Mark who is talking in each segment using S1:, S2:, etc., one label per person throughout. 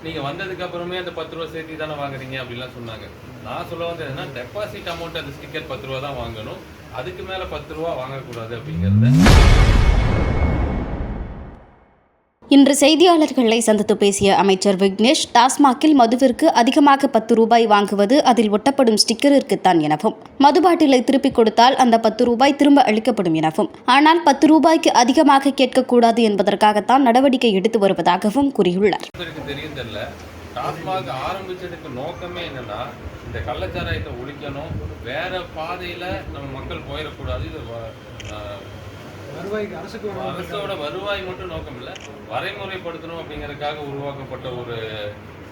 S1: நீங்கள் வந்ததுக்கப்புறமே அந்த 10 ரூபா சேர்த்து தானே வாங்குறீங்க அப்படின்லாம் சொன்னாங்க. நான் சொல்ல வந்து என்னன்னா, டெபாசிட் அமௌண்ட் அந்த ஸ்டிக்கர் 10 ரூபா தான் வாங்கணும், அதுக்கு மேலே 10 ரூபா வாங்கக்கூடாது அப்படிங்கிறத.
S2: இன்று செய்தியாளர்களை சந்தித்து பேசிய அமைச்சர் விக்னேஷ், டாஸ்மாகில் மதுவிற்கு அதிகமாக 10 ரூபாய் வாங்குவது அதில் ஒட்டப்படும் ஸ்டிக்கருக்குத்தான் எனவும், மது பாட்டிலை திருப்பிக் கொடுத்தால் அந்த 10 ரூபாய் திரும்ப அளிக்கப்படும் எனவும், ஆனால் 10 ரூபாய்க்கு அதிகமாக கேட்கக்கூடாது என்பதற்காகத்தான் நடவடிக்கை எடுத்து வருவதாகவும் கூறியுள்ளார்.
S1: டாஸ்மாக் ஆரம்பிச்சதுக்கு நோக்கமே என்னன்னா, இந்த கள்ளச்சாராயத்தை ஒழிக்கணும், வேற பாதையில நம்ம மக்கள் போயிடக்கூடாது. இது அரசோட வருவாய் மட்டும் நோக்கம் இல்லை, வரைமுறைப்படுத்தணும் அப்படிங்கறதுக்காக உருவாக்கப்பட்ட ஒரு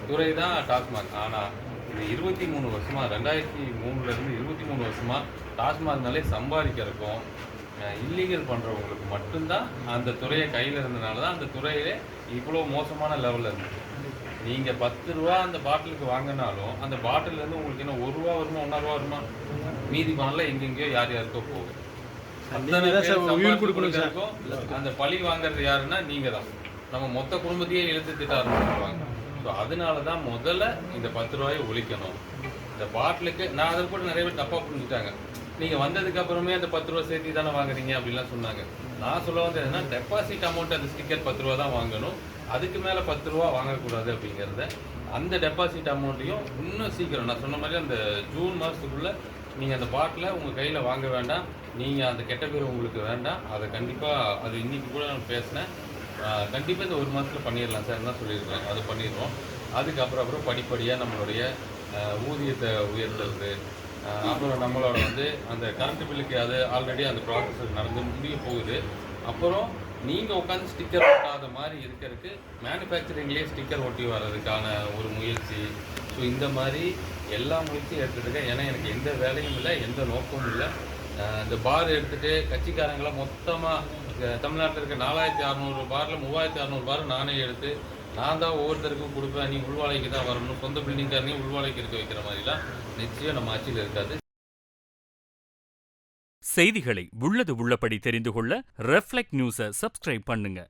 S1: துறை தான் டாஸ்மாக். ஆனா இது 23 வருஷமா, 2003 இருந்து 23 வருஷமா டாஸ்மாக்னாலே சம்பாதிக்கிறதுக்கும் இல்லீகல் பண்றவங்களுக்கு மட்டும்தான் அந்த துறையை கையில் இருந்தனால தான் அந்த துறையிலே இவ்வளோ மோசமான லெவலில் இருந்துச்சு. நீங்கள் 10 ரூபா அந்த பாட்டிலுக்கு வாங்கினாலும் அந்த பாட்டிலேருந்து உங்களுக்கு என்ன 1 ரூபா வருமா, 1.5 ரூபா வருமா? மீதி பணம்லாம் எங்கெங்கேயோ யார் யாருக்கோ போகுது. அந்த பழி வாங்குறது யாருன்னா நீங்க தான். நம்ம மொத்த குடும்பத்தையே இழுத்து திட்ட ஆரம்பிச்சிருவாங்க. ஸோ அதனால தான் முதல்ல இந்த 10 ரூபாயை ஒழிக்கணும். இந்த பாட்டிலுக்கு நான் அதை கூட நிறைய பேர் தப்பாக புரிஞ்சுட்டாங்க. நீங்கள் வந்ததுக்கு அப்புறமே அந்த 10 ரூபா சேர்த்து தானே வாங்குறீங்க அப்படின்லாம் சொன்னாங்க. நான் சொல்ல வந்து என்னன்னா, டெபாசிட் அமௌண்ட் அந்த ஸ்டிக்கர் 10 ரூபா தான் வாங்கணும், அதுக்கு மேலே 10 ரூபா வாங்கக்கூடாது அப்படிங்கிறத. அந்த டெபாசிட் அமௌண்ட்டையும் இன்னும் சீக்கிரம் நான் சொன்ன மாதிரி அந்த ஜூன் மாதத்துக்குள்ளே நீங்கள் அந்த பாட்டிலை உங்கள் கையில் வாங்க வேண்டாம். நீங்கள் அந்த கெட்ட பேர் உங்களுக்கு வேண்டாம். அதை கண்டிப்பாக, அது இன்றைக்கி கூட நான் பேசினேன், கண்டிப்பாக இந்த 1 மாதத்தில் பண்ணிடலாம் சார் தான் சொல்லியிருக்கேன். அது பண்ணிடுவோம். அதுக்கப்புறம் படிப்படியாக நம்மளுடைய ஊதியத்தை உயர்த்துறது, அப்புறம் நம்மளோட வந்து அந்த கரண்ட் பில்லுக்கு அது ஆல்ரெடி அந்த ப்ராசஸ் நடந்து முடிய போகுது. அப்புறம் நீங்கள் உட்காந்து ஸ்டிக்கர் ஒட்டாத மாதிரி இருக்கிறதுக்கு மேனுஃபேக்சரிங்லேயே ஸ்டிக்கர் ஒட்டி வர்றதுக்கான ஒரு முயற்சி. ஸோ இந்த மாதிரி எல்லா முயற்சியும் எடுத்துகிட்டு, ஏன்னா எனக்கு எந்த வேலையும் இல்லை, எந்த நோக்கமும் இல்லை. இந்த பார் எடுத்துகிட்டு கட்சிக்காரங்களாம் மொத்தமாக தமிழ்நாட்டில் இருக்க 4600 பாரில் 3600 பார் நானே எடுத்து நான் தான் ஒவ்வொருத்தருக்கும் கொடுப்பேன், நீ உள்வாழைக்கு தான் வரணும், சொந்த பில்டிங்காரனையும் உள்வாழைக்கு இருக்க வைக்கிற மாதிரிலாம் நிச்சயம் நம்ம ஆட்சியில் இருக்காது.
S3: செய்திகளை உள்ளது உள்ளபடி தெரிந்து கொள்ள ரெஃப்ளெக்ட் நியூஸை சப்ஸ்கிரைப் பண்ணுங்க.